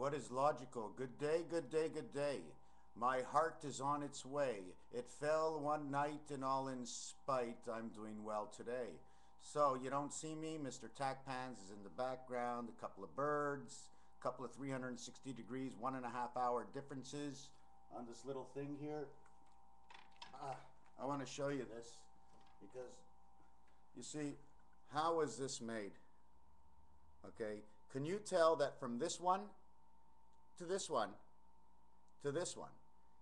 What is logical? Good day, good day, good day. My heart is on its way. It fell one night, and all in spite, I'm doing well today. So, you don't see me. MrTacpans is in the background, a couple of birds, a couple of 360 degrees, 1.5 hour differences on this little thing here. I want to show you this because, you see, how is this made? Okay, can you tell that from this one to this one to this one,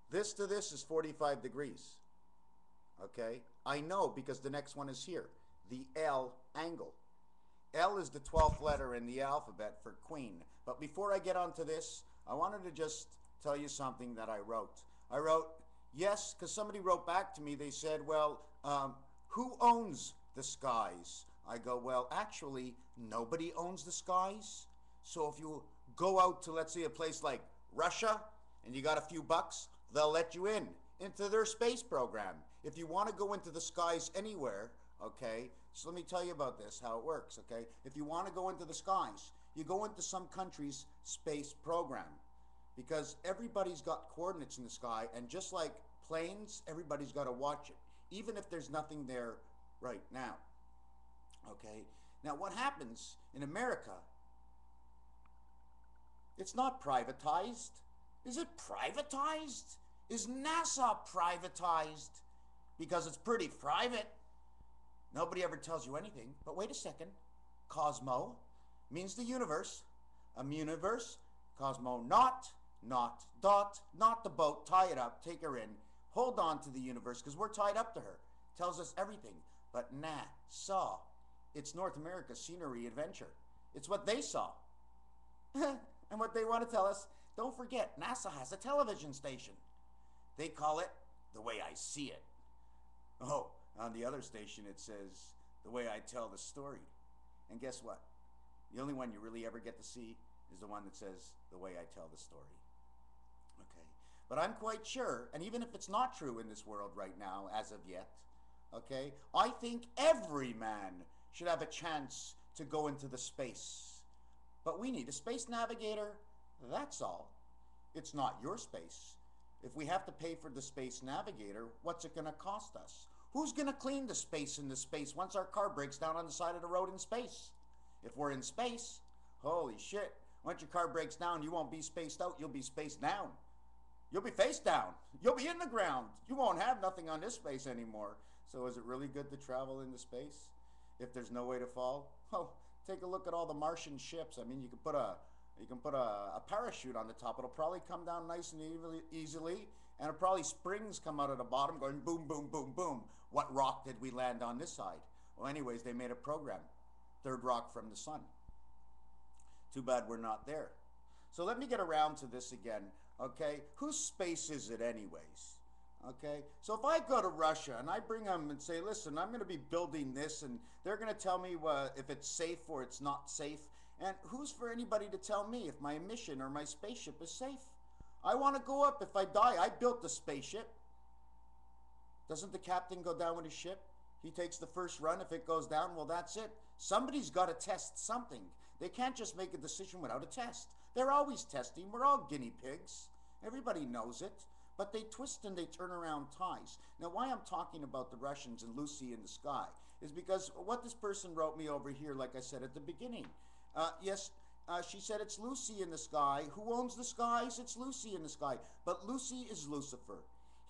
this to this is 45 degrees? Okay, I know because the next one is here, the L angle. L is the 12th letter in the alphabet for queen. But before I get onto this, I wanted to just tell you something that I wrote. I wrote, yes, because somebody wrote back to me. They said, well, who owns the skies? I go, well, actually, nobody owns the skies. So if you go out to, let's say, a place like Russia, and you got a few bucks, they'll let you in into their space program. If you want to go into the skies anywhere, okay, so let me tell you about this, how it works, okay? If you want to go into the skies, you go into some country's space program because everybody's got coordinates in the sky, and just like planes, everybody's got to watch it, even if there's nothing there right now, okay? Now, what happens in America, it's not privatized. Is it privatized? Is NASA privatized? Because it's pretty private. Nobody ever tells you anything. But wait a second. Cosmo means the universe. A universe. Cosmonaut. Not dot. Not the boat. Tie it up. Take her in. Hold on to the universe because we're tied up to her. Tells us everything. But NASA. It's North America's scenery adventure. It's what they saw. And what they want to tell us, don't forget, NASA has a television station. They call it The Way I See It. Oh, on the other station it says The Way I Tell the Story. And guess what? The only one you really ever get to see is the one that says The Way I Tell the Story. Okay, but I'm quite sure, and even if it's not true in this world right now, as of yet, okay, I think every man should have a chance to go into the space. But we need a space navigator, that's all. It's not your space. If we have to pay for the space navigator, what's it going to cost us? Who's going to clean the space in the space once our car breaks down on the side of the road in space? If we're in space, holy shit, once your car breaks down, you won't be spaced out, you'll be spaced down. You'll be face down. You'll be in the ground. You won't have nothing on this space anymore. So is it really good to travel into space if there's no way to fall? Oh, take a look at all the Martian ships. I mean, you can put a parachute on the top. It'll probably come down nice and easily, and it'll probably springs come out of the bottom going boom, boom, boom, boom. What rock did we land on this side? Well, anyways, they made a program. Third rock from the sun. Too bad we're not there. So let me get around to this again, okay? Whose space is it anyways? Okay, so if I go to Russia and I bring them and say, listen, I'm going to be building this, and they're going to tell me if it's safe or it's not safe, and who's for anybody to tell me if my mission or my spaceship is safe? I want to go up. If I die, I built the spaceship. Doesn't the captain go down with his ship? He takes the first run. If it goes down, well, that's it. Somebody's got to test something. They can't just make a decision without a test. They're always testing. We're all guinea pigs. Everybody knows it. But they twist and they turn around ties. Now, why I'm talking about the Russians and Lucy in the sky is because what this person wrote me over here, like I said at the beginning. Yes, she said it's Lucy in the sky. Who owns the skies? It's Lucy in the sky. But Lucy is Lucifer.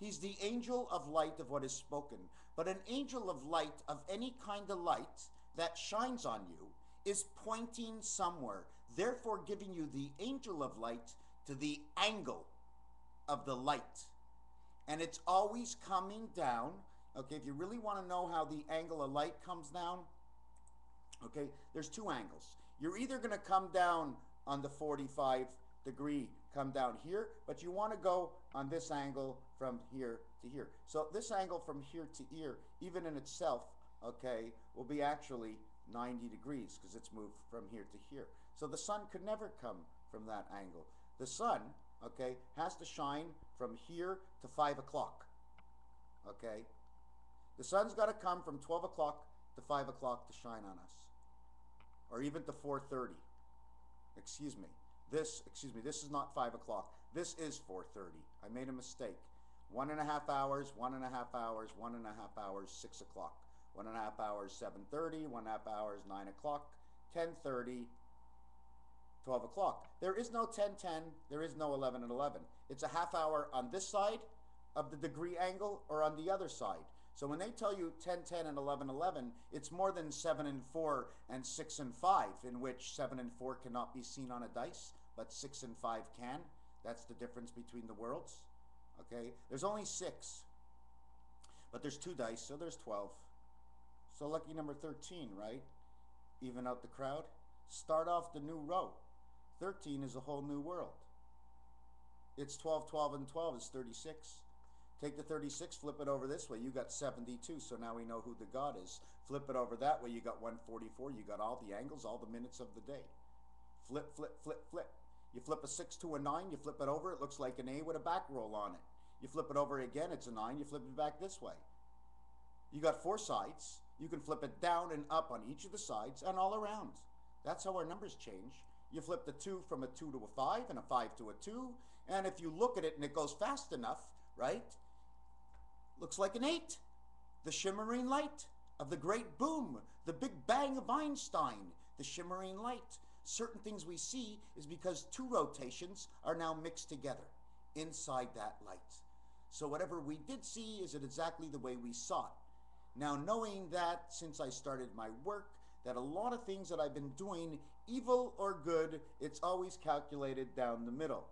He's the angel of light of what is spoken. But an angel of light, of any kind of light that shines on you, is pointing somewhere, therefore giving you the angel of light to the angle of the light. And it's always coming down. Okay, if you really want to know how the angle of light comes down, okay, there's two angles. You're either going to come down on the 45 degree, come down here, but you want to go on this angle from here to here. So this angle from here to here, even in itself, okay, will be actually 90 degrees because it's moved from here to here. So the sun could never come from that angle. The sun, okay, has to shine from here to 5 o'clock. Okay? The sun's got to come from 12 o'clock to 5 o'clock to shine on us. Or even to 4:30. Excuse me. This, excuse me, this is not 5 o'clock. This is 4:30. I made a mistake. 1.5 hours, 1.5 hours, 1.5 hours, 6 o'clock. 1.5 hours, 7:30, 1.5 hours, 9 o'clock, 10:30, 12 o'clock. There is no 10:10, there is no 11 and 11. It's a half hour on this side of the degree angle or on the other side. So when they tell you 10:10 and 11:11, it's more than 7 and 4 and 6 and 5, in which 7 and 4 cannot be seen on a dice, but 6 and 5 can. That's the difference between the worlds. Okay, there's only 6, but there's 2 dice, so there's 12. So lucky number 13, right? Even out the crowd. Start off the new row. 13 is a whole new world. It's 12, 12, and 12 is 36. Take the 36, flip it over this way, you got 72, so now we know who the god is. Flip it over that way, you got 144, you got all the angles, all the minutes of the day. Flip, flip, flip, flip. You flip a 6 to a 9, you flip it over, it looks like an A with a back roll on it. You flip it over again, it's a 9, you flip it back this way. You got 4 sides, you can flip it down and up on each of the sides and all around. That's how our numbers change. You flip the 2 from a 2 to a 5 and a 5 to a 2, and if you look at it and it goes fast enough, right? Looks like an 8. The shimmering light of the great boom, the big bang of Einstein, the shimmering light. Certain things we see is because 2 rotations are now mixed together inside that light. So whatever we did see is it exactly the way we saw it. Now knowing that since I started my work, that a lot of things that I've been doing, evil or good, it's always calculated down the middle.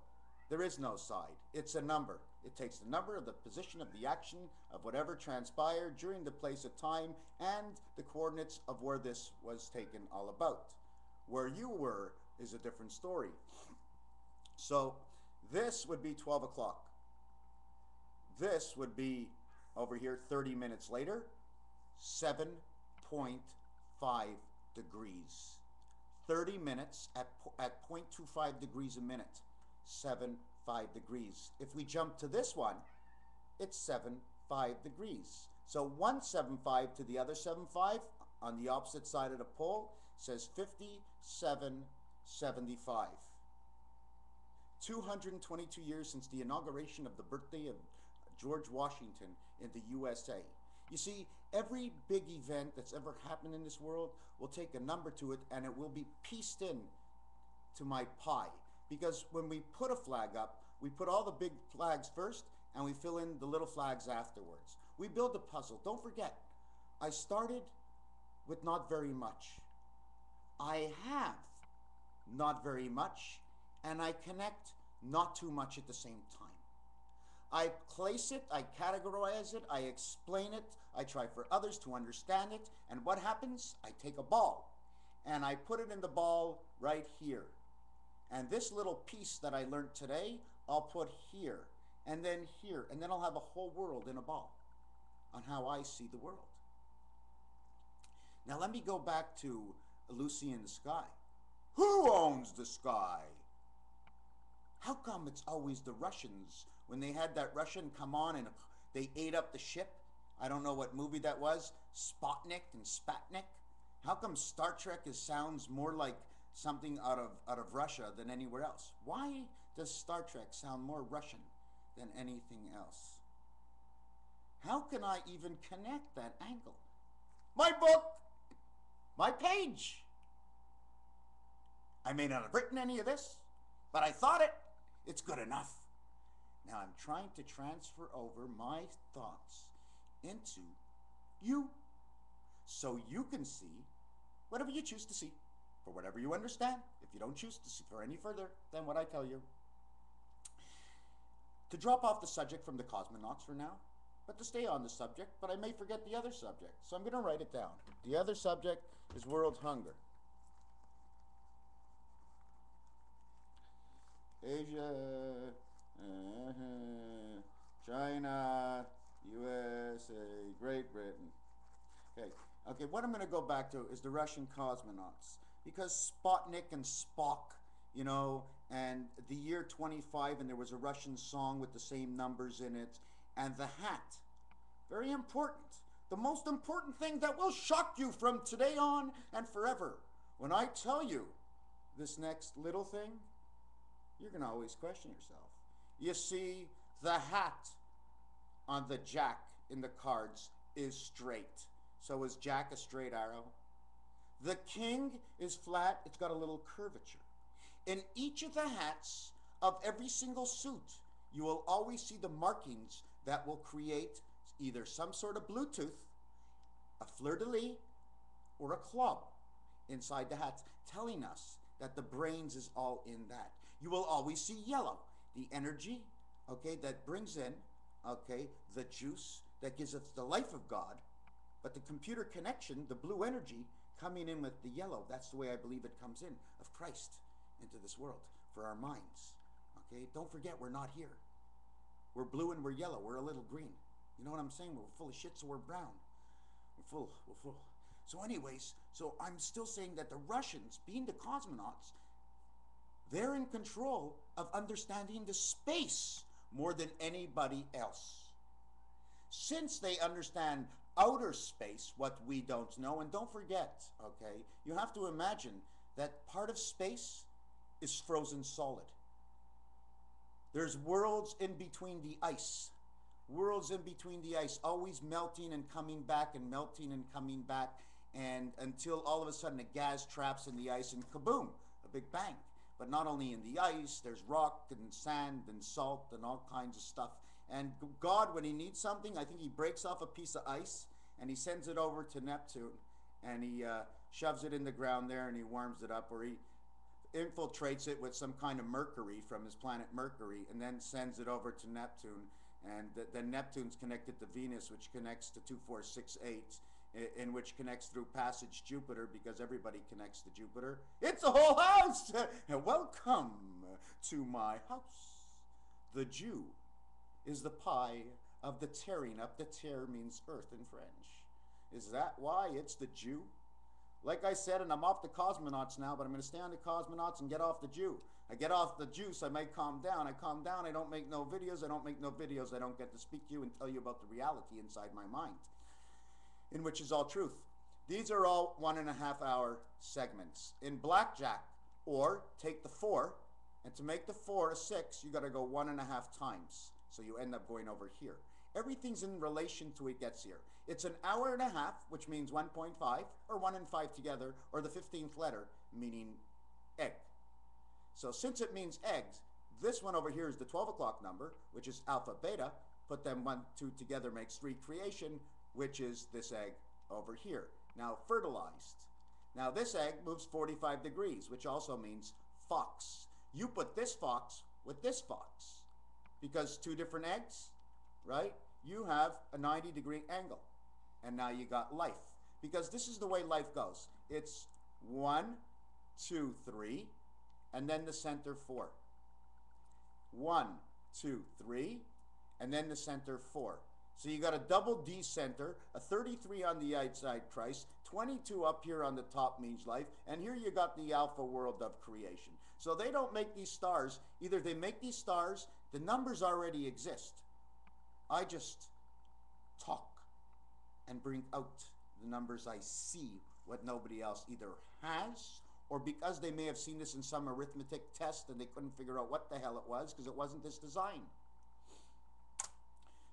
There is no side. It's a number. It takes the number of the position of the action of whatever transpired during the place of time and the coordinates of where this was taken all about. Where you were is a different story. So this would be 12 o'clock. This would be over here 30 minutes later, 7.5 degrees. 30 minutes at 0.25 degrees a minute. 7.5 degrees. If we jump to this one, it's 7.5 degrees. So 175 to the other 7.5 on the opposite side of the pole says 57.75. 222 years since the inauguration of the birthday of George Washington in the USA. You see, every big event that's ever happened in this world will take a number to it and it will be pieced in to my pie. Because when we put a flag up, we put all the big flags first and we fill in the little flags afterwards. We build a puzzle. Don't forget, I started with not very much. I have not very much, and I connect not too much at the same time. I place it, I categorize it, I explain it, I try for others to understand it, and what happens? I take a ball and I put it in the ball right here. And this little piece that I learned today, I'll put here, and then here, and then I'll have a whole world in a ball on how I see the world. Now let me go back to Lucy in the Sky. Who owns the sky? How come it's always the Russians? When they had that Russian come on and they ate up the ship, I don't know what movie that was, Sputnik and Spatnik. How come Star Trek sounds more like something out of Russia than anywhere else? Why does Star Trek sound more Russian than anything else? How can I even connect that angle? My book, my page. I may not have written any of this, but I thought it. It's good enough. Now I'm trying to transfer over my thoughts into you, so you can see whatever you choose to see, for whatever you understand, if you don't choose to see for any further than what I tell you. To drop off the subject from the cosmonauts for now, but to stay on the subject, but I may forget the other subject, so I'm going to write it down. The other subject is world hunger. Asia, China, USA, Great Britain. Okay, what I'm going to go back to is the Russian cosmonauts. Because Sputnik and Spock, you know, and the year 25, and there was a Russian song with the same numbers in it, and the hat. Very important. The most important thing that will shock you from today on and forever. When I tell you this next little thing, you're going to always question yourself. You see, the hat on the jack in the cards is straight. So is jack a straight arrow? The king is flat, it's got a little curvature. In each of the hats of every single suit, you will always see the markings that will create either some sort of Bluetooth, a fleur-de-lis, or a club inside the hats, telling us that the brains is all in that. You will always see yellow, the energy, okay, that brings in, okay, the juice that gives us the life of God, but the computer connection, the blue energy, coming in with the yellow, that's the way I believe it comes in, of Christ into this world for our minds. Okay, don't forget, we're not here. We're blue and we're yellow. We're a little green. You know what I'm saying? We're full of shit, so we're brown. We're full. So anyways, so I'm still saying that the Russians, being the cosmonauts, they're in control of understanding the space more than anybody else. Since they understand outer space, what we don't know, and don't forget, okay, you have to imagine that part of space is frozen solid. There's worlds in between the ice. Worlds in between the ice, always melting and coming back and melting and coming back, and until all of a sudden a gas traps in the ice and kaboom, a big bang. But not only in the ice, there's rock and sand and salt and all kinds of stuff. And God, when he needs something, I think he breaks off a piece of ice and he sends it over to Neptune, and he shoves it in the ground there and he warms it up, or he infiltrates it with some kind of mercury from his planet Mercury, and then sends it over to Neptune. And then Neptune's connected to Venus, which connects to 2468, in which connects through passage Jupiter, because everybody connects to Jupiter. It's a whole house! Welcome to my house. The Jew is the pie of the tearing up. The tear means earth in French. Is that why it's the Jew? Like I said, and I'm off the cosmonauts now, but I'm going to stay on the cosmonauts and get off the Jew. I get off the juice, I may calm down. I calm down, I don't make no videos. I don't make no videos. I don't get to speak to you and tell you about the reality inside my mind, in which is all truth. These are all 1.5 hour segments. In blackjack, or take the 4, and to make the 4 a 6, you got to go 1.5 times. So you end up going over here. Everything's in relation to it gets here. It's an hour and a half, which means 1.5, or 1 and 5 together, or the 15th letter, meaning egg. So since it means eggs, this one over here is the 12 o'clock number, which is alpha beta. Put them 1, 2 together makes 3 creation, which is this egg over here. Now fertilized. Now this egg moves 45 degrees, which also means fox. You put this fox with this fox, because 2 different eggs, right? You have a 90-degree angle. And now you got life. Because this is the way life goes. It's 1, 2, 3, and then the center 4. 1, 2, 3, and then the center 4. So you got a double D center, a 33 on the outside Christ, 22 up here on the top means life, and here you got the alpha world of creation. So they don't make these stars. Either they make these stars, the numbers already exist. I just talk and bring out the numbers I see, what nobody else either has, or because they may have seen this in some arithmetic test and they couldn't figure out what the hell it was because it wasn't this design.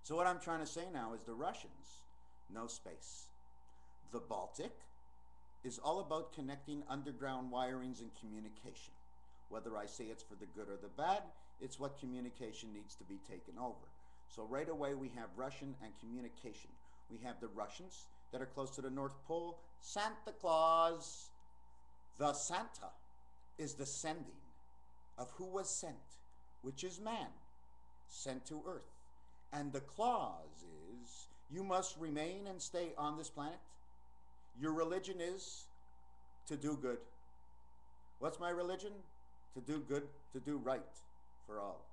So what I'm trying to say now is the Russians, no space. The Baltic is all about connecting underground wirings and communication. Whether I say it's for the good or the bad, it's what communication needs to be taken over. So right away we have Russian and communication. We have the Russians that are close to the North Pole, Santa Claus. The Santa is the sending of who was sent, which is man, sent to earth. And the clause is, you must remain and stay on this planet. Your religion is to do good. What's my religion? To do good, to do right for all.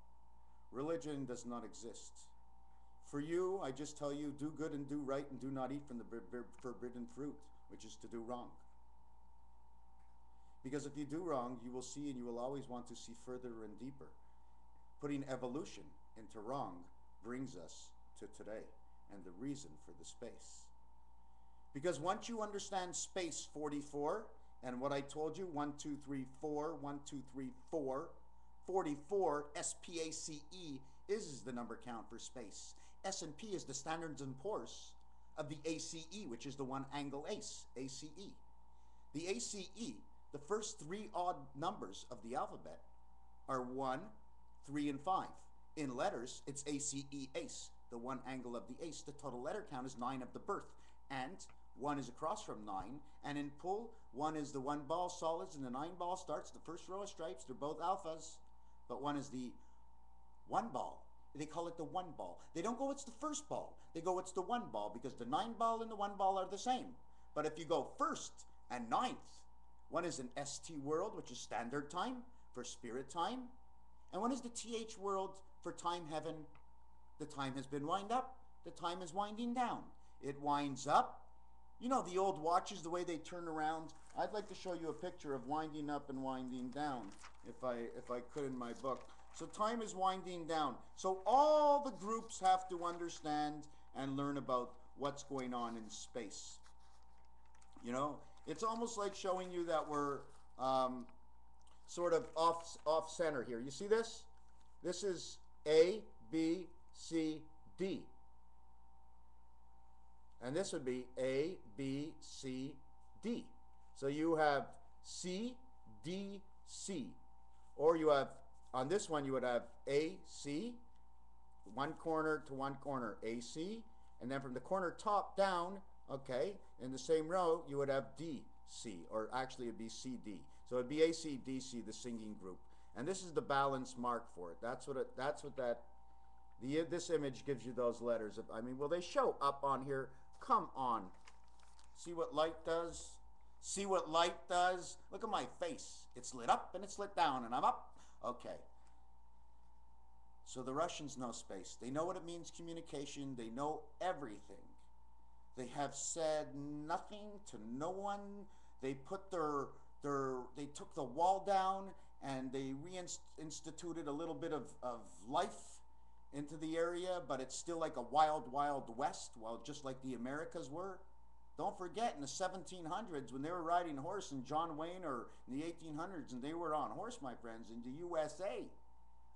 Religion does not exist. For you, I just tell you, do good and do right and do not eat from the forbidden fruit, which is to do wrong. Because if you do wrong, you will see and you will always want to see further and deeper. Putting evolution into wrong brings us to today and the reason for the space. Because once you understand space 44 and what I told you, 1, 2, 3, 4, 1, 2, 3, 4, 44, SPACE, is the number count for space. S&P is the Standards and Poor's of the ACE, which is the one angle ACE, ACE. The ACE, the first three odd numbers of the alphabet, are 1, 3, and 5. In letters, it's ACE, ace, the one angle of the ace. The total letter count is 9 of the birth, and 1 is across from 9. And in pull, 1 is the 1 ball solids, and the 9 ball starts. The first row of stripes, they're both alphas, but 1 is the 1 ball. They call it the 1 ball. They don't go, it's the first ball. They go, it's the 1 ball, because the 9 ball and the 1 ball are the same. But if you go first and ninth, one is an ST world, which is standard time for spirit time, and one is the TH world for time heaven. The time has been wind up. The time is winding down. It winds up. You know the old watches, the way they turn around. I'd like to show you a picture of winding up and winding down, if I could in my book. So time is winding down. So all the groups have to understand and learn about what's going on in space. You know, it's almost like showing you that we're sort of off center here. You see this? This is A, B, C, D. And this would be A, B, C, D. So you have C, D, C. Or you have, on this one, you would have A, C, one corner to one corner, AC. And then from the corner top down, okay, in the same row, you would have D, C. Or actually, it would be C, D. So it would be AC, DC, the singing group. And this is the balance mark for it. This image gives you those letters. I mean, will they show up on here? Come on. See what light does? See what light does? Look at my face. It's lit up and it's lit down and I'm up. Okay. So the Russians know space. They know what it means, communication. They know everything. They have said nothing to no one. They put they took the wall down and they reinstituted a little bit of life into the area, but it's still like a wild, wild west, well, just like the Americas were. Don't forget, in the 1700s, when they were riding horse in John Wayne, or in the 1800s, and they were on horse, my friends, in the USA,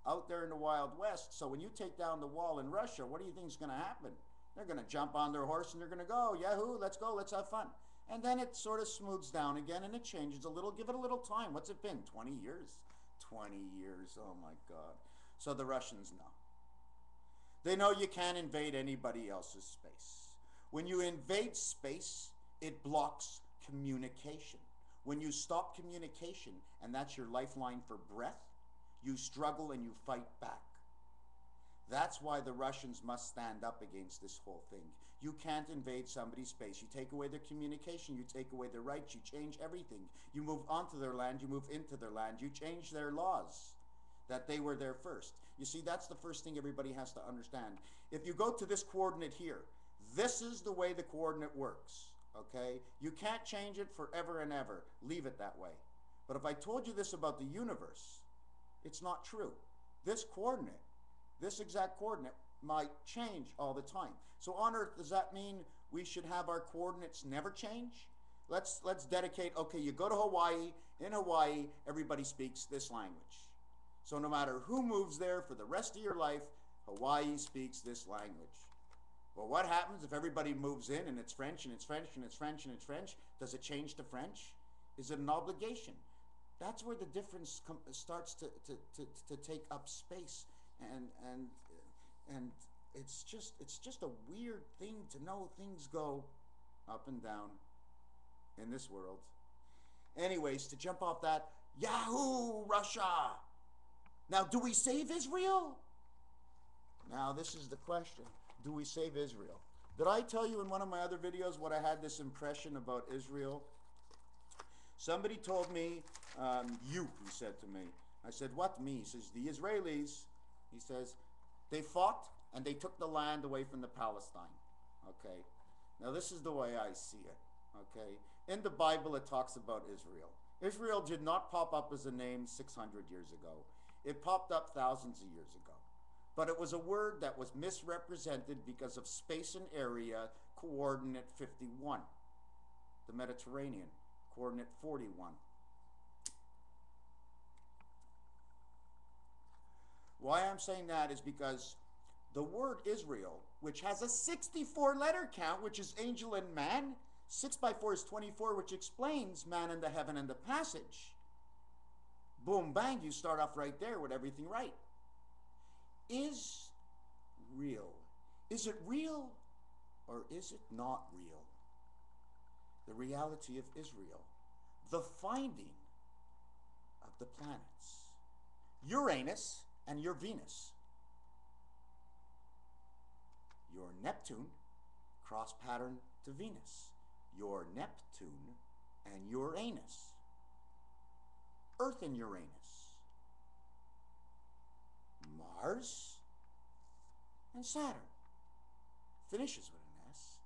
out there in the Wild West. So when you take down the wall in Russia, what do you think is going to happen? They're going to jump on their horse and they're going to go, yahoo, let's go, let's have fun. And then it sort of smooths down again and it changes a little. Give it a little time. What's it been? 20 years? 20 years. Oh my God. So the Russians know. They know you can't invade anybody else's space. When you invade space, it blocks communication. When you stop communication, and that's your lifeline for breath, you struggle and you fight back. That's why the Russians must stand up against this whole thing. You can't invade somebody's space. You take away their communication, you take away their rights, you change everything. You move onto their land, you move into their land, you change their laws, that they were there first. You see, that's the first thing everybody has to understand. If you go to this coordinate here, this is the way the coordinate works, okay? You can't change it forever and ever. Leave it that way. But if I told you this about the universe, it's not true. This coordinate, this exact coordinate, might change all the time. So on Earth, does that mean we should have our coordinates never change? Let's dedicate, okay, you go to Hawaii. In Hawaii, everybody speaks this language. So no matter who moves there for the rest of your life, Hawaii speaks this language. Well, what happens if everybody moves in and it's French and it's French and it's French and it's French? Does it change to French? Is it an obligation? That's where the difference starts to take up space, and it's just a weird thing to know things go up and down in this world. Anyways, to jump off that, Yahoo, Russia! Now, do we save Israel? Now, this is the question. Do we save Israel? Did I tell you in one of my other videos what I had this impression about Israel? Somebody told me, he said to me. I said, what me? He says, the Israelis, he says, they fought and they took the land away from the Palestine. Okay. Now, this is the way I see it. Okay. In the Bible, it talks about Israel. Israel did not pop up as a name 600 years ago. It popped up thousands of years ago. But it was a word that was misrepresented because of space and area, coordinate 51. The Mediterranean, coordinate 41. Why I'm saying that is because the word Israel, which has a 64 letter count, which is angel and man, 6 by 4 is 24, which explains man and the heaven and the passage. Boom, bang, you start off right there with everything right. Is real. Is it real or is it not real? The reality of Israel. The finding of the planets. Uranus and your Venus. Your Neptune, cross pattern to Venus. Your Neptune and Uranus. Earth and Uranus. Mars and Saturn. Finishes with an S.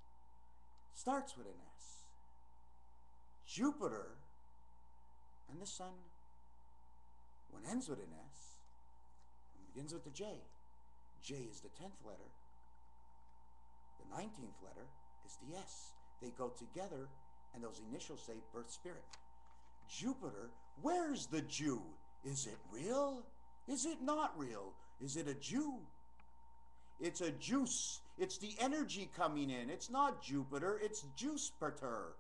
Starts with an S. Jupiter and the Sun. One ends with an S and begins with the J. J is the 10th letter. The 19th letter is the S. They go together, and those initials say birth spirit. Jupiter, where's the Jew? Is it real? Is it not real? Is it a Jew? It's a juice. It's the energy coming in. It's not Jupiter, it's Juice-pater.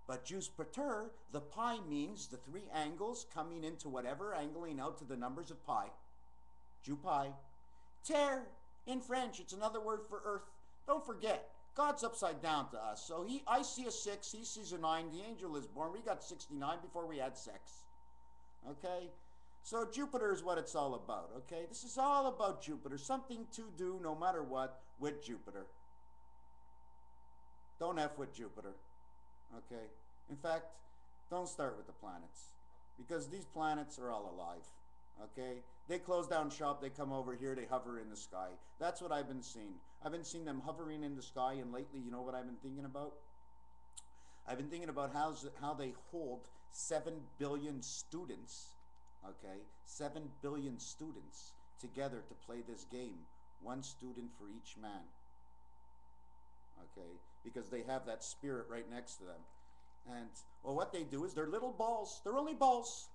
But Juice-pater, the pi means the three angles coming into whatever, angling out to the numbers of pi. Jew-pi. Terre, in French, it's another word for earth. Don't forget, God's upside down to us. So I see a 6, he sees a 9, the angel is born. We got 69 before we had sex. Okay? So Jupiter is what it's all about, okay? This is all about Jupiter. Something to do, no matter what, with Jupiter. Don't F with Jupiter, okay? In fact, don't start with the planets, because these planets are all alive, okay? They close down shop, they come over here, they hover in the sky. That's what I've been seeing. I've been seeing them hovering in the sky, and lately, you know what I've been thinking about? I've been thinking about how they hold 7 billion students, okay, 7 billion students together to play this game. One student for each man, okay, because they have that spirit right next to them. And, well, what they do is they're little balls. They're only balls.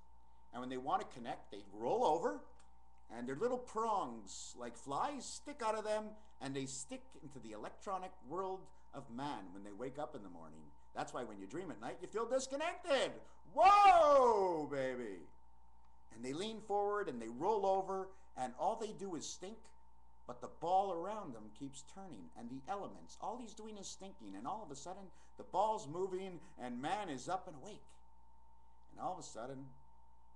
And when they want to connect, they roll over, and their little prongs, like flies, stick out of them, and they stick into the electronic world of man when they wake up in the morning. That's why when you dream at night, you feel disconnected. Whoa, baby. And they lean forward, and they roll over, and all they do is stink, but the ball around them keeps turning, and the elements, all he's doing is stinking, and all of a sudden, the ball's moving, and man is up and awake. And all of a sudden,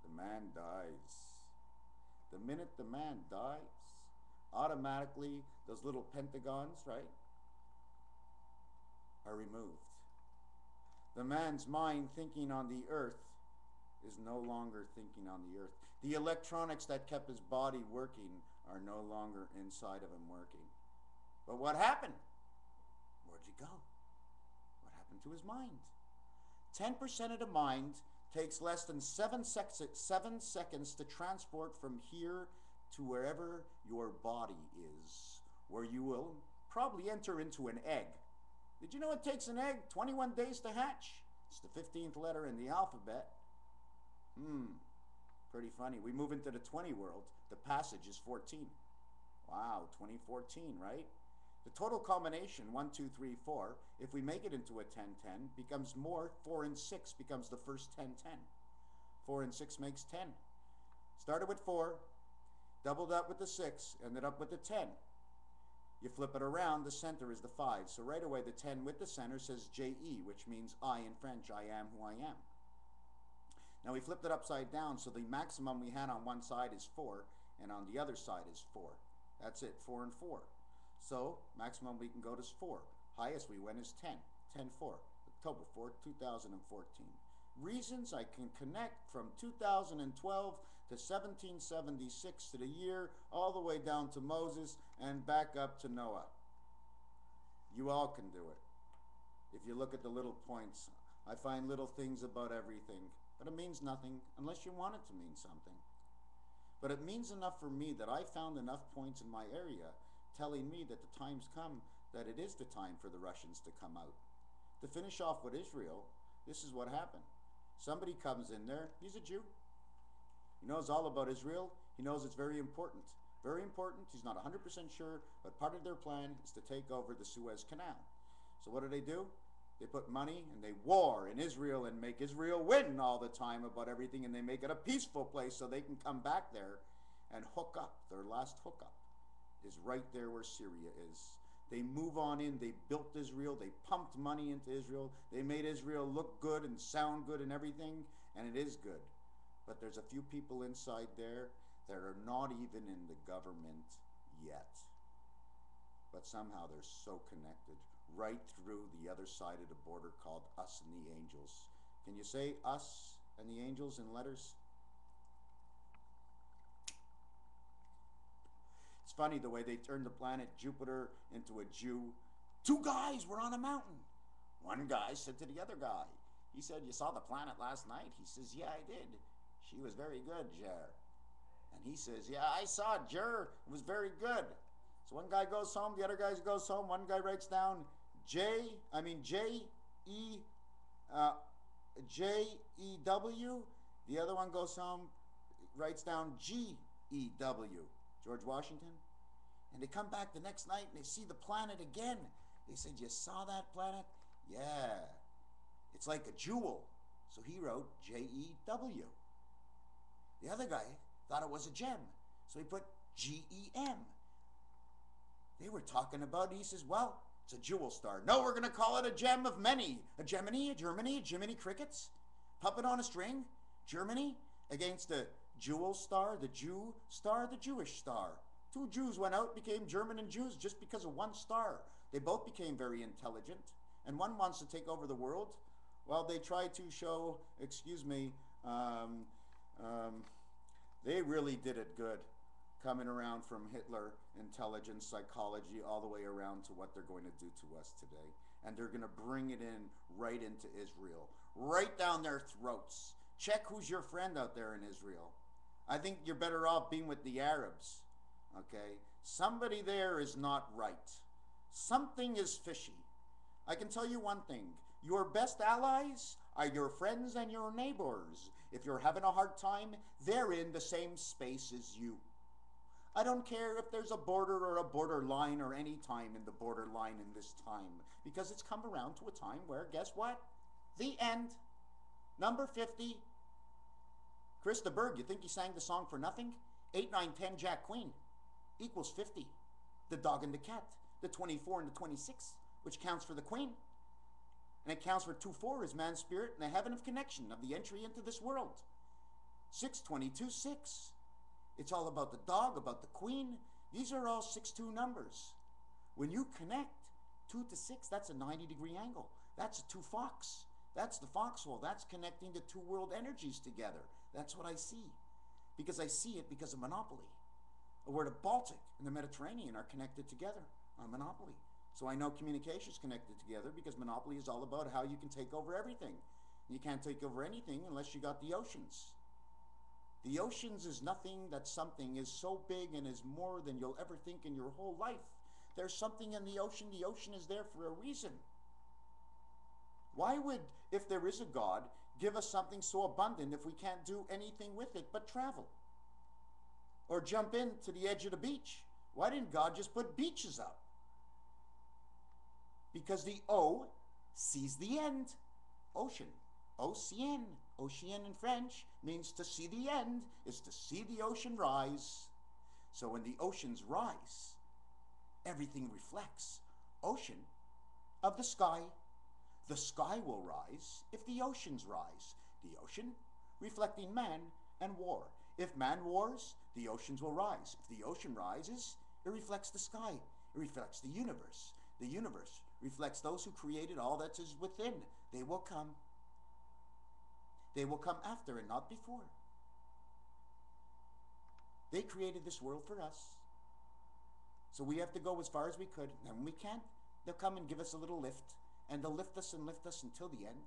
the man dies. The minute the man dies, automatically those little pentagons, right, are removed. The man's mind thinking on the earth is no longer thinking on the earth. The electronics that kept his body working are no longer inside of him working. But what happened? Where'd you go? What happened to his mind? 10% of the mind takes less than 7 seconds to transport from here to wherever your body is, where you will probably enter into an egg. Did you know it takes an egg 21 days to hatch? It's the 15th letter in the alphabet. Pretty funny. We move into the 20 world. The passage is 14. Wow, 2014, right? The total combination, 1, 2, 3, 4, if we make it into a 10-10, becomes more. 4 and 6 becomes the first 10-10. 4 and 6 makes 10. Started with 4, doubled up with the 6, ended up with the 10. You flip it around, the center is the 5. So right away, the 10 with the center says J-E, which means I in French, I am who I am. Now we flipped it upside down, so the maximum we had on one side is 4, and on the other side is 4. That's it, 4 and 4. So maximum we can go to is 4. Highest we went is 10. 10-4. October 4th, 2014. Reasons I can connect from 2012 to 1776 to the year, all the way down to Moses and back up to Noah. You all can do it. If you look at the little points, I find little things about everything. But it means nothing unless you want it to mean something. But it means enough for me that I found enough points in my area telling me that the time's come, that it is the time for the Russians to come out. To finish off with Israel, this is what happened. Somebody comes in there, he's a Jew. He knows all about Israel. He knows it's very important. Very important. He's not 100% sure, but part of their plan is to take over the Suez Canal. So what do? They put money and they war in Israel and make Israel win all the time about everything, and they make it a peaceful place so they can come back there and hook up. Their last hookup is right there where Syria is. They move on in. They built Israel. They pumped money into Israel. They made Israel look good and sound good and everything, and it is good. But there's a few people inside there that are not even in the government yet. But somehow they're so connected right through the other side of the border called us and the angels. Can you say us and the angels in letters? It's funny the way they turned the planet Jupiter into a Jew. Two guys were on a mountain. One guy said to the other guy, he said, "You saw the planet last night?" He says, "Yeah, I did. She was very good, Jer." And he says, "Yeah, I saw it, Jer. It was very good." So one guy goes home, the other guy goes home. One guy writes down J-E-W. The other one goes home, writes down G-E-W. George Washington. And they come back the next night and they see the planet again. They said, "You saw that planet?" "Yeah. It's like a jewel." So he wrote J-E-W. The other guy thought it was a gem. So he put G-E-M. They were talking about it. He says, "Well, it's a jewel star." "No, we're going to call it a gem of many." A Gemini, a Germany, Jiminy Crickets. Puppet on a string. Germany against the jewel star, the Jew star, the Jewish star. Two Jews went out, became German and Jews just because of one star. They both became very intelligent. And one wants to take over the world. Well, they tried to show, they really did it good. Coming around from Hitler, intelligence, psychology, all the way around to what they're going to do to us today. And they're going to bring it in right into Israel, right down their throats. Check who's your friend out there in Israel. I think you're better off being with the Arabs, okay? Somebody there is not right. Something is fishy. I can tell you one thing. Your best allies are your friends and your neighbors. If you're having a hard time, they're in the same space as you. I don't care if there's a border or a borderline or any time in the borderline in this time, because it's come around to a time where, guess what? The end. Number 50. Chris de Burgh, you think he sang the song for nothing? 8, 9, 10, Jack Queen equals 50. The dog and the cat. The 24 and the 26, which counts for the queen. And it counts for 2-4 is man's spirit and the heaven of connection of the entry into this world. 6, 22, 6. It's all about the dog, about the queen. These are all 6-2 numbers. When you connect 2 to 6, that's a 90-degree angle. That's a 2 fox. That's the foxhole. That's connecting the two world energies together. That's what I see. Because I see it because of Monopoly. Where the Baltic and the Mediterranean are connected together on Monopoly. So I know communication is connected together because Monopoly is all about how you can take over everything. You can't take over anything unless you got the oceans. The oceans is nothing that something is so big and is more than you'll ever think in your whole life. There's something in the ocean. The ocean is there for a reason. Why would, if there is a God, give us something so abundant if we can't do anything with it but travel? Or jump into the edge of the beach? Why didn't God just put beaches up? Because the O sees the end. Ocean. Océan. Ocean in French means to see the end, is to see the ocean rise. So when the oceans rise, everything reflects. Ocean of the sky. The sky will rise if the oceans rise. The ocean reflecting man and war. If man wars, the oceans will rise. If the ocean rises, it reflects the sky. It reflects the universe. The universe reflects those who created all that is within. They will come. They will come after and not before. They created this world for us. So we have to go as far as we could. And when we can't, they'll come and give us a little lift. And they'll lift us until the end.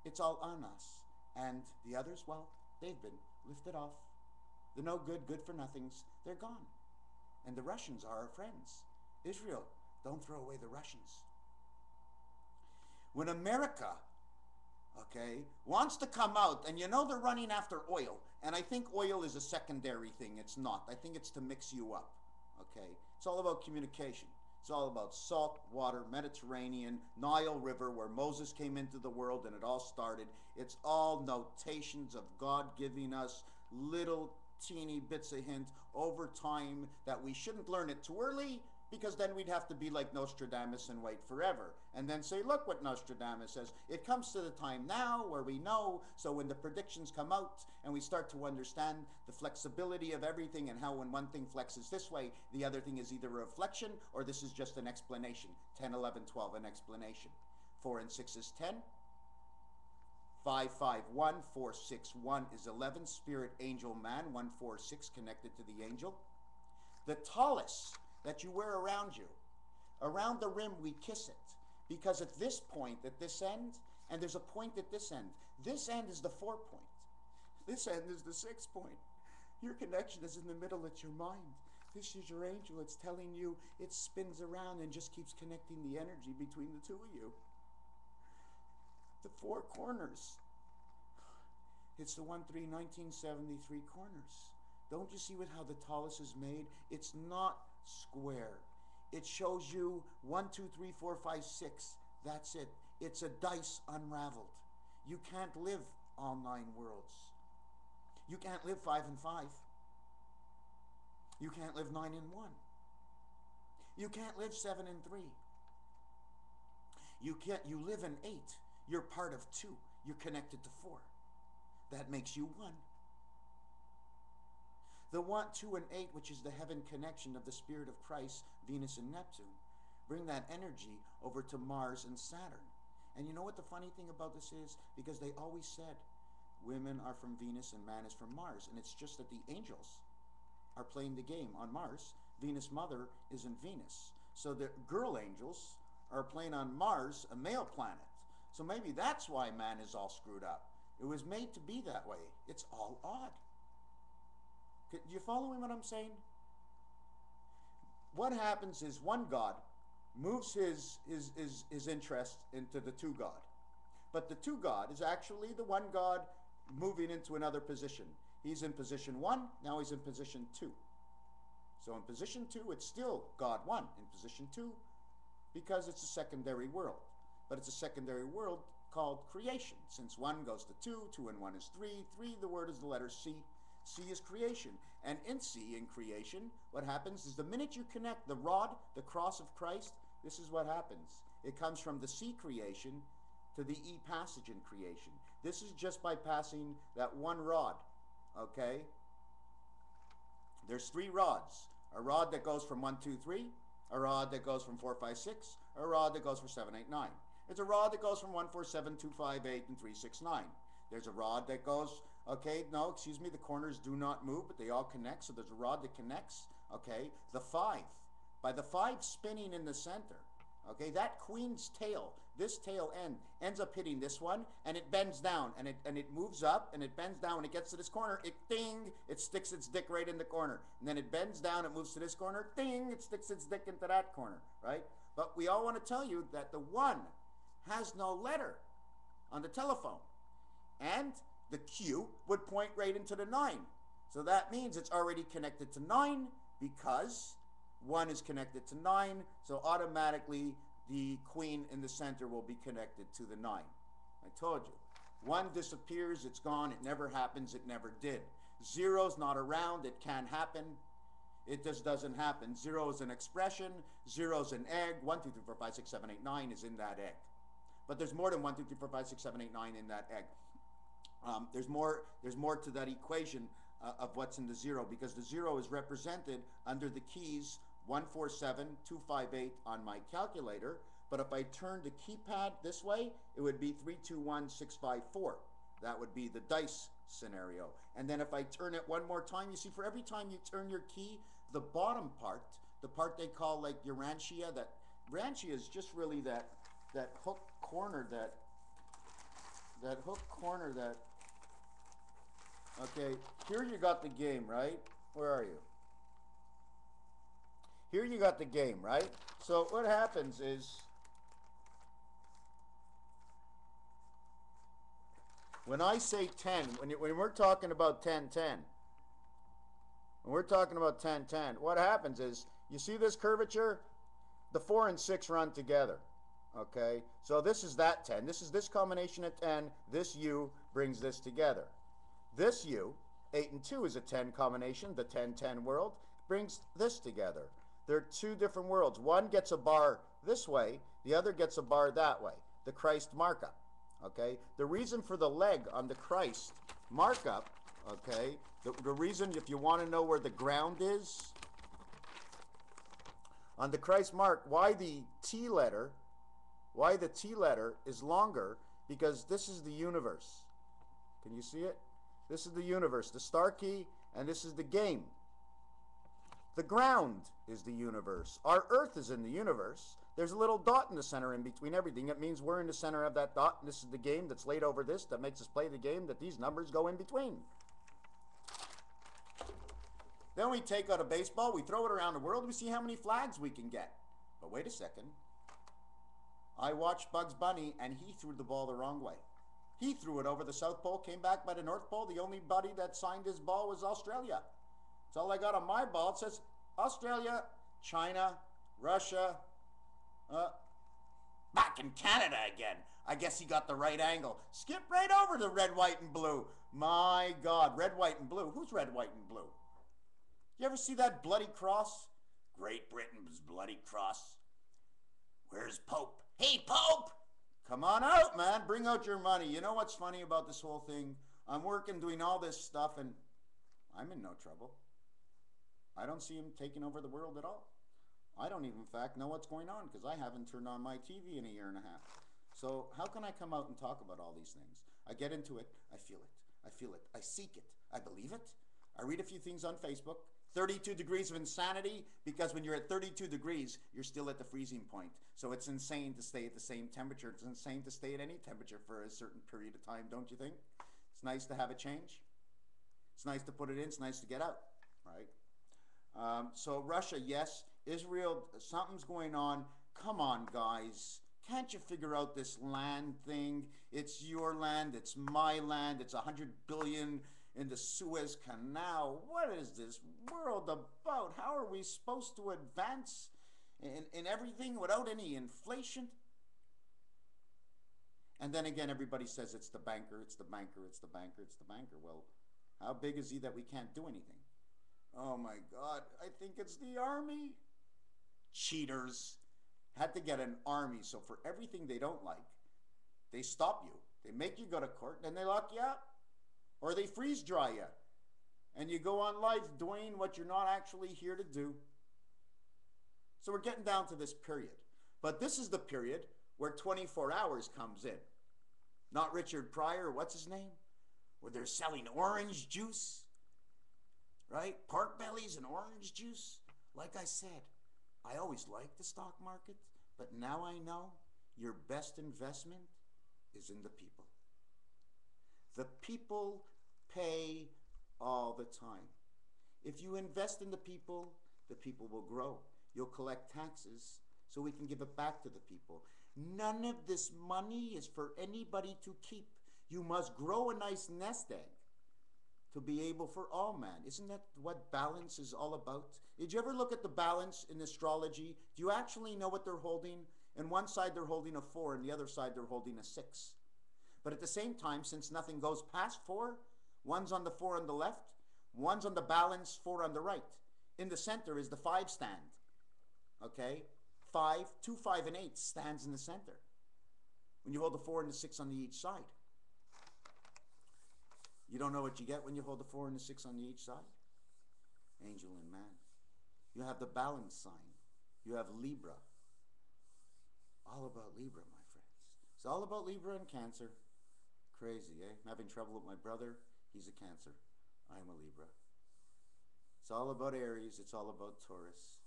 It's all on us. And the others, well, they've been lifted off. They're no good, good for nothings. They're gone. And the Russians are our friends. Israel, don't throw away the Russians. When America, okay, wants to come out, and you know they're running after oil, And I think oil is a secondary thing. It's not. I think it's to mix you up. Okay? It's all about communication. It's all about salt, water, Mediterranean, Nile River, where Moses came into the world and it all started. It's all notations of God giving us little teeny bits of hint over time that we shouldn't learn it too early, because then we'd have to be like Nostradamus and wait forever and then say, look what Nostradamus says. It comes to the time now where we know, so when the predictions come out and we start to understand the flexibility of everything and how when one thing flexes this way, the other thing is either a reflection or this is just an explanation. 10, 11, 12, an explanation. 4 and 6 is 10. 5, 5, 1, 4, 6, 1 is 11. Spirit, angel, man, 1, 4, 6 connected to the angel. The talus that you wear around you, around the rim we kiss it, because at this point, at this end, and there's a point at this end is the 4 point. This end is the 6 point. Your connection is in the middle, it's your mind. This is your angel, it's telling you, it spins around and just keeps connecting the energy between the two of you. The 4 corners. It's the 1-3-1973 corners. Don't you see how the talus is made? It's not square. It shows you 1, 2, 3, 4, 5, 6. That's it. It's a dice unraveled. You can't live all 9 worlds. You can't live 5 and 5. You can't live 9 and 1. You can't live 7 and 3. You live in 8. You're part of 2. You're connected to 4. That makes you 1. The 1, 2, and 8, which is the heaven connection of the Spirit of Christ, Venus and Neptune, bring that energy over to Mars and Saturn. And you know what the funny thing about this is? Because they always said women are from Venus and man is from Mars. And it's just that the angels are playing the game on Mars. Venus Mother is in Venus. So the girl angels are playing on Mars, a male planet. So maybe that's why man is all screwed up. It was made to be that way. It's all odd. Do you follow me what I'm saying? What happens is one God moves his interest into the 2 God. But the 2 God is actually the 1 God moving into another position. He's in position 1, now he's in position 2. So in position 2, it's still God 1. In position 2, because it's a secondary world. But it's a secondary world called creation. Since 1 goes to 2, 2 and 1 is 3. 3, the word is the letter C. C is creation. And in C, in creation, what happens is the minute you connect the rod, the cross of Christ, this is what happens. It comes from the C creation to the E passage in creation. This is just by passing that 1 rod, okay? There's 3 rods. A rod that goes from 1, 2, 3, a rod that goes from 4, 5, 6, a rod that goes from 7, 8, 9. There's a rod that goes from 1, 4, 7, 2, 5, 8, and 3, 6, 9. There's a rod that goes, okay, no, excuse me, the corners do not move, but they all connect, so there's a rod that connects, okay? The 5. By the 5 spinning in the center, okay, that queen's tail, this tail end, ends up hitting this one, and it bends down, and it moves up, and it bends down. When it gets to this corner, it ding, it sticks its dick right in the corner. And then it bends down, it moves to this corner, ding, it sticks its dick into that corner, right? But we all want to tell you that the 1 has no letter on the telephone. And the Q would point right into the 9. So that means it's already connected to 9 because 1 is connected to 9. So automatically the queen in the center will be connected to the 9. I told you. 1 disappears, it's gone, it never happens, it never did. 0's not around, it can happen. It just doesn't happen. 0 is an expression, 0's an egg. 1, 2, 3, 4, 5, 6, 7, 8, 9 is in that egg. But there's more than 1, 2, 3, 4, 5, 6, 7, 8, 9 in that egg. There's more to that equation of what's in the 0, because the 0 is represented under the keys 147258 on my calculator. But if I turn the keypad this way, it would be 321654. That would be the dice scenario. And then if I turn it one more time, you see, for every time you turn your key, the bottom part, the part they call like your ranchia, that ranchia is just really that hook corner, that hook corner, that, okay, here you got the game, right? Where are you? Here you got the game, right? So what happens is, When I say 10, when we're talking about 10-10, when we're talking about 10-10, what happens is, you see this curvature? The 4 and 6 run together. Okay? So this is that 10. This is this combination of 10. This U brings this together. This U, 8 and 2 is a 10 combination. The 10-10 world brings this together. They're two different worlds. One gets a bar this way. The other gets a bar that way. The Christ markup. Okay? The reason for the leg on the Christ markup, okay, the reason, if you want to know where the ground is, on the Christ mark, why the T letter is longer, because this is the universe. Can you see it? This is the universe, the star key, and this is the game. The ground is the universe. Our Earth is in the universe. There's a little dot in the center in between everything. It means we're in the center of that dot, and this is the game that's laid over this that makes us play the game that these numbers go in between. Then we take out a baseball, we throw it around the world, we see how many flags we can get. But wait a second. I watched Bugs Bunny, and he threw the ball the wrong way. He threw it over the South Pole, came back by the North Pole. The only buddy that signed his ball was Australia. That's all I got on my ball. It says Australia, China, Russia, back in Canada again. I guess he got the right angle. Skip right over the red, white, and blue. My God, red, white, and blue. Who's red, white, and blue? You ever see that bloody cross? Great Britain's bloody cross. Where's Pope? Hey, Pope! Come on out, man. Bring out your money. You know what's funny about this whole thing? I'm working, doing all this stuff, and I'm in no trouble. I don't see him taking over the world at all. I don't even, in fact, know what's going on, because I haven't turned on my TV in a year and a half. So how can I come out and talk about all these things? I get into it. I feel it. I feel it. I seek it. I believe it. I read a few things on Facebook. 32 degrees of insanity, because when you're at 32 degrees, you're still at the freezing point. So it's insane to stay at the same temperature. It's insane to stay at any temperature for a certain period of time, don't you think? It's nice to have a change. It's nice to put it in. It's nice to get out, right? So Russia, yes. Israel, something's going on. Come on, guys. Can't you figure out this land thing? It's your land. It's my land. It's 100 billion in the SUEZ Canal. What is this world about? How are we supposed to advance in everything without any inflation? And then again, everybody says it's the banker, it's the banker, it's the banker, it's the banker. Well, how big is he that we can't do anything? Oh my God, I think it's the army. Cheaters. Had to get an army, so for everything they don't like, they stop you. They make you go to court, and they lock you up. Or they freeze dry you. And you go on life doing what you're not actually here to do. So we're getting down to this period. But this is the period where 24 hours comes in. Not Richard Pryor, what's his name? Where they're selling orange juice. Right? Pork bellies and orange juice. Like I said, I always liked the stock market. But now I know your best investment is in the people. The people pay all the time. If you invest in the people will grow. You'll collect taxes so we can give it back to the people. None of this money is for anybody to keep. You must grow a nice nest egg to be able for all man. Isn't that what balance is all about? Did you ever look at the balance in astrology? Do you actually know what they're holding? On one side they're holding a 4, and the other side they're holding a 6. But at the same time, since nothing goes past 4, one's on the 4 on the left, one's on the balance 4 on the right. In the center is the 5 stand. Okay? 5, 2, 5, and 8 stands in the center. When you hold the 4 and the 6 on each side. You don't know what you get when you hold the 4 and the 6 on each side? Angel and man. You have the balance sign. You have Libra. All about Libra, my friends. It's all about Libra and Cancer. Crazy, eh? I'm having trouble with my brother. He's a Cancer. I'm a Libra. It's all about Aries. It's all about Taurus.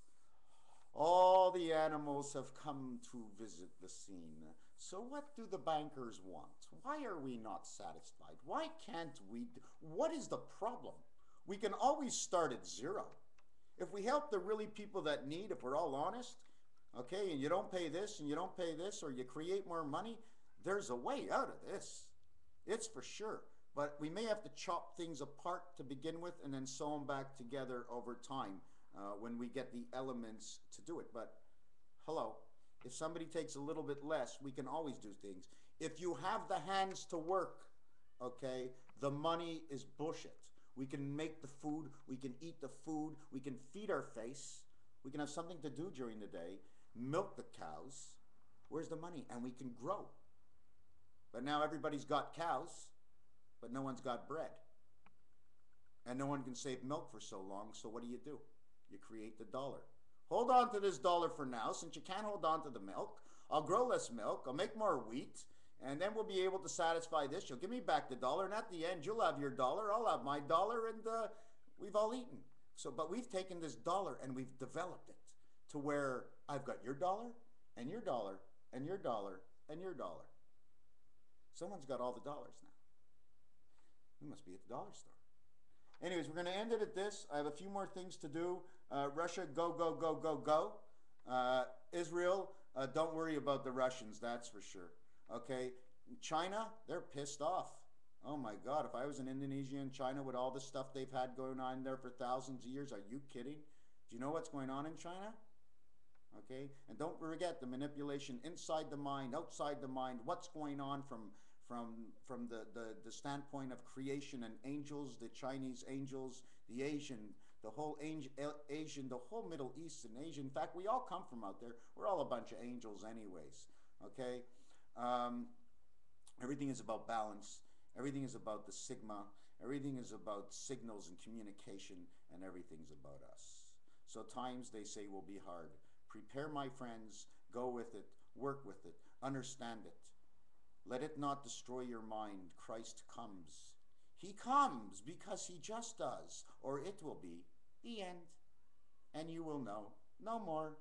All the animals have come to visit the scene. So what do the bankers want? Why are we not satisfied? Why can't we? What is the problem? We can always start at 0. If we help the really people that need, if we're all honest, okay, and you don't pay this and you don't pay this, or you create more money, there's a way out of this. It's for sure. But we may have to chop things apart to begin with and then sew them back together over time when we get the elements to do it. But hello, if somebody takes a little bit less, we can always do things. If you have the hands to work, okay, the money is bullshit. We can make the food, we can eat the food, we can feed our face, we can have something to do during the day, milk the cows. Where's the money? And we can grow. But now everybody's got cows, but no one's got bread. And no one can save milk for so long, so what do? You create the dollar. Hold on to this dollar for now. Since you can't hold on to the milk, I'll grow less milk, I'll make more wheat, and then we'll be able to satisfy this. You'll give me back the dollar, and at the end, you'll have your dollar, I'll have my dollar, and we've all eaten. So, but we've taken this dollar and we've developed it to where I've got your dollar, and your dollar, and your dollar, and your dollar. Someone's got all the dollars now. We must be at the dollar store. Anyways, we're going to end it at this. I have a few more things to do. Russia, go, go, go, go, go. Israel, don't worry about the Russians, that's for sure. Okay, China, they're pissed off. Oh my God, if I was in Indonesia and China with all the stuff they've had going on there for thousands of years, are you kidding? Do you know what's going on in China? Okay, and don't forget the manipulation inside the mind, outside the mind, what's going on from the standpoint of creation and angels, the Chinese angels, the Asian, the whole Asian, the whole Middle East and Asia. In fact, we all come from out there. We're all a bunch of angels anyways, okay? Everything is about balance. Everything is about the sigma. Everything is about signals and communication, and everything's about us. So times, they say, will be hard. Prepare, my friends. Go with it. Work with it. Understand it. Let it not destroy your mind. Christ comes. He comes because he just does, or it will be the end. And you will know no more,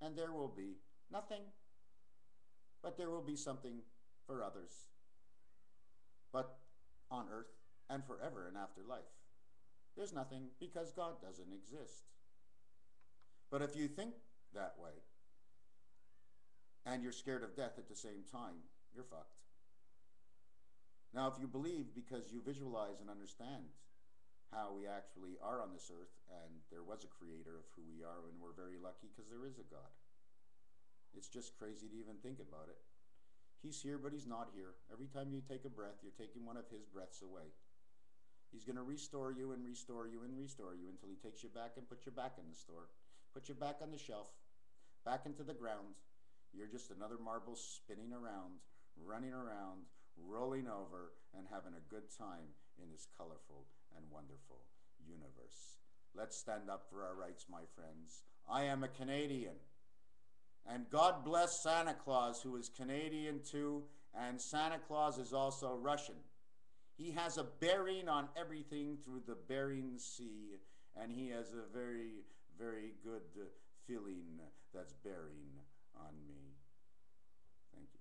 and there will be nothing, but there will be something for others, but on earth and forever and afterlife. There's nothing because God doesn't exist. But if you think that way, and you're scared of death at the same time, you're fucked. Now, if you believe because you visualize and understand how we actually are on this earth, and there was a creator of who we are, and we're very lucky because there is a God. It's just crazy to even think about it. He's here, but he's not here. Every time you take a breath, you're taking one of his breaths away. He's going to restore you and restore you and restore you until he takes you back and puts you back in the store. Put you back on the shelf, back into the ground. You're just another marble spinning around, running around, rolling over, and having a good time in this colorful and wonderful universe. Let's stand up for our rights, my friends. I am a Canadian. And God bless Santa Claus, who is Canadian too, and Santa Claus is also Russian. He has a bearing on everything through the Bering Sea, and he has a very, very good feeling that's bearing on me. Thank you.